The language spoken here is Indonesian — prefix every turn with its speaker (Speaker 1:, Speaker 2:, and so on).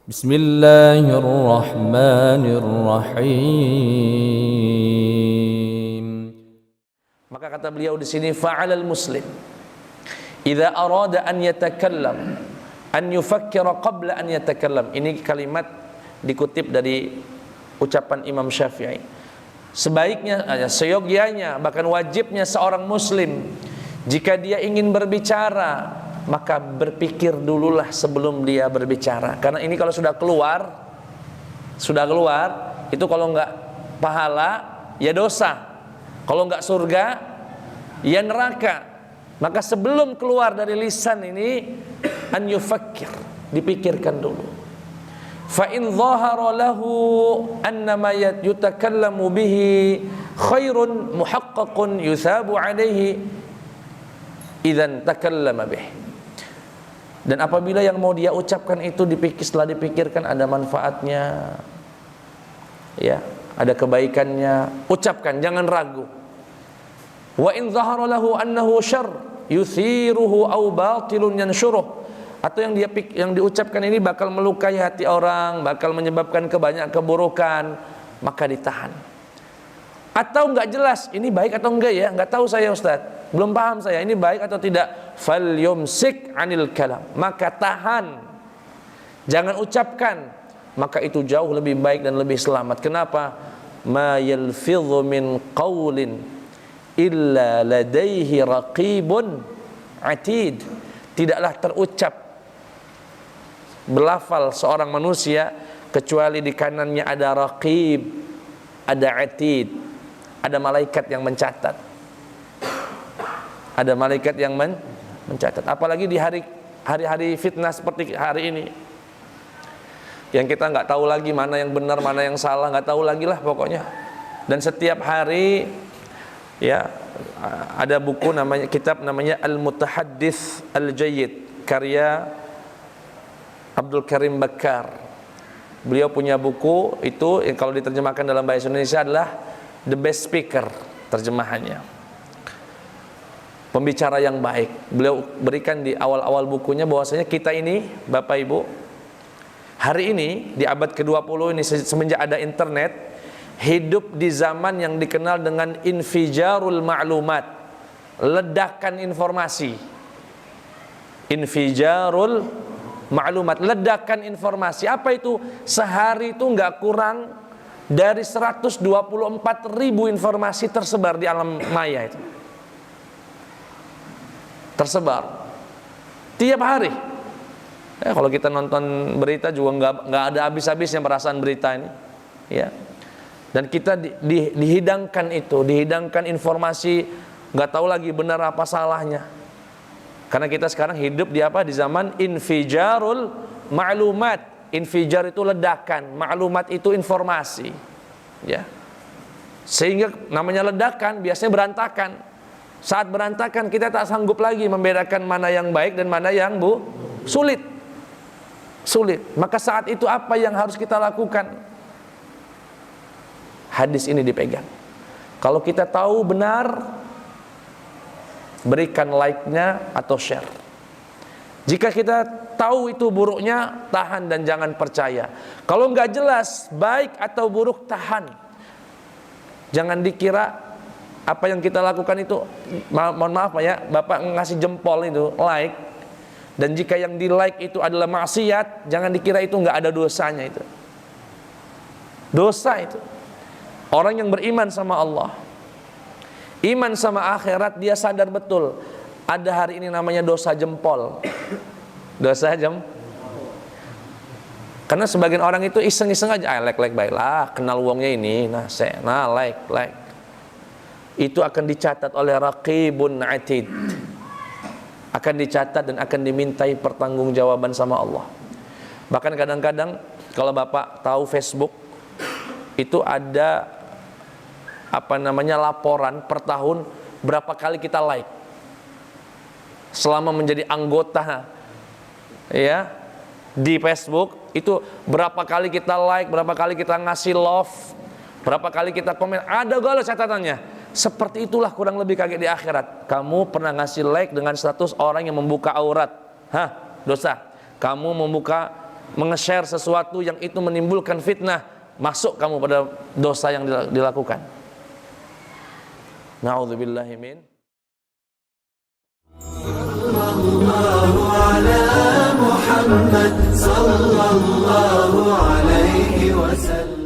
Speaker 1: Bismillahirrahmanirrahim.
Speaker 2: Maka kata beliau di sini, fa'alal muslim idza arada an yatakallam an yufakkira qabla an yatakallam. Ini kalimat dikutip dari ucapan Imam Syafi'i. Sebaiknya, seyogyanya, bahkan wajibnya seorang muslim jika dia ingin berbicara, maka berpikir dululah sebelum dia berbicara. Karena ini kalau sudah keluar itu kalau enggak pahala ya dosa, kalau enggak surga ya neraka. Maka sebelum keluar dari lisan ini, an yufakkir, dipikirkan dulu. Fa in dhahara lahu annama yutakallamu bihi khairun muhaqqaqun yuthabu alaihi idzan takallama bih. Dan apabila yang mau dia ucapkan itu setelah dipikirkan ada manfaatnya, ya, ada kebaikannya, ucapkan, jangan ragu. Wa in dhahara lahu annahu syarr yuthiruhu aw batilun yanshuruh. Atau yang diucapkan ini bakal melukai hati orang, bakal menyebabkan kebanyakan keburukan, maka ditahan. Atau enggak jelas, ini baik atau enggak ya, enggak tahu saya Ustaz, belum paham saya, ini baik atau tidak. Falyumsik anil kalam, maka tahan, jangan ucapkan, maka itu jauh lebih baik dan lebih selamat. Kenapa? Ma yalfidhu min qawlin illa ladaihi raqibun atid. Tidaklah terucap, belafal seorang manusia kecuali di kanannya ada raqib, ada atid, ada malaikat yang mencatat. Ada malaikat yang mencatat. Apalagi di hari-hari fitnah seperti hari ini, yang kita nggak tahu lagi mana yang benar, mana yang salah, nggak tahu lagi lah pokoknya. Dan setiap hari, ya, ada buku kitab namanya Al-Mutahaddits Al-Jayyid, karya Abdul Karim Bakkar. Beliau punya buku itu yang kalau diterjemahkan dalam bahasa Indonesia adalah The Best Speaker, terjemahannya, pembicara yang baik. Beliau berikan di awal-awal bukunya bahwasanya kita ini, Bapak Ibu, hari ini di abad ke-20 ini, semenjak ada internet, hidup di zaman yang dikenal dengan infijarul ma'lumat, ledakan informasi. Infijarul ma'lumat, ledakan informasi. Apa itu? Sehari itu nggak kurang dari 124.000 informasi tersebar di alam maya itu. Tersebar tiap hari. Kalau kita nonton berita juga nggak ada habis-habisnya perasaan berita ini, ya. Dan kita dihidangkan informasi, nggak tahu lagi benar apa salahnya. Karena kita sekarang hidup di apa? Di zaman infijarul ma'lumat. Infijar itu ledakan, ma'lumat itu informasi, ya. Sehingga namanya ledakan biasanya berantakan. Saat berantakan kita tak sanggup lagi membedakan mana yang baik dan mana yang sulit. Maka saat itu apa yang harus kita lakukan? Hadis ini dipegang. Kalau kita tahu benar, berikan like-nya atau share. Jika kita tahu itu buruknya, tahan dan jangan percaya. Kalau nggak jelas baik atau buruk, tahan. Jangan dikira apa yang kita lakukan itu, mohon maaf ya, Bapak ngasih jempol itu, like, dan jika yang di like itu adalah maksiat, jangan dikira itu nggak ada dosanya itu. Dosa itu. Orang yang beriman sama Allah, iman sama akhirat, dia sadar betul ada hari ini namanya dosa jempol. Dosa karena sebagian orang itu iseng-iseng aja, like baiklah, kenal uangnya ini, like. Itu akan dicatat oleh raqibun atid, akan dicatat dan akan dimintai pertanggungjawaban sama Allah. Bahkan kadang-kadang kalau Bapak tahu Facebook itu ada laporan per tahun berapa kali kita like selama menjadi anggota, ya, di Facebook. Itu berapa kali kita like, berapa kali kita ngasih love, berapa kali kita komen, ada gak catatannya. Seperti itulah kurang lebih kaget di akhirat. Kamu pernah ngasih like dengan status orang yang membuka aurat, dosa. Kamu membuka menge-share sesuatu yang itu menimbulkan fitnah, masuk kamu pada dosa yang dilakukan. Na'udzubillahi min. Sallallahu ala Muhammad sallallahu alaihi wasallam.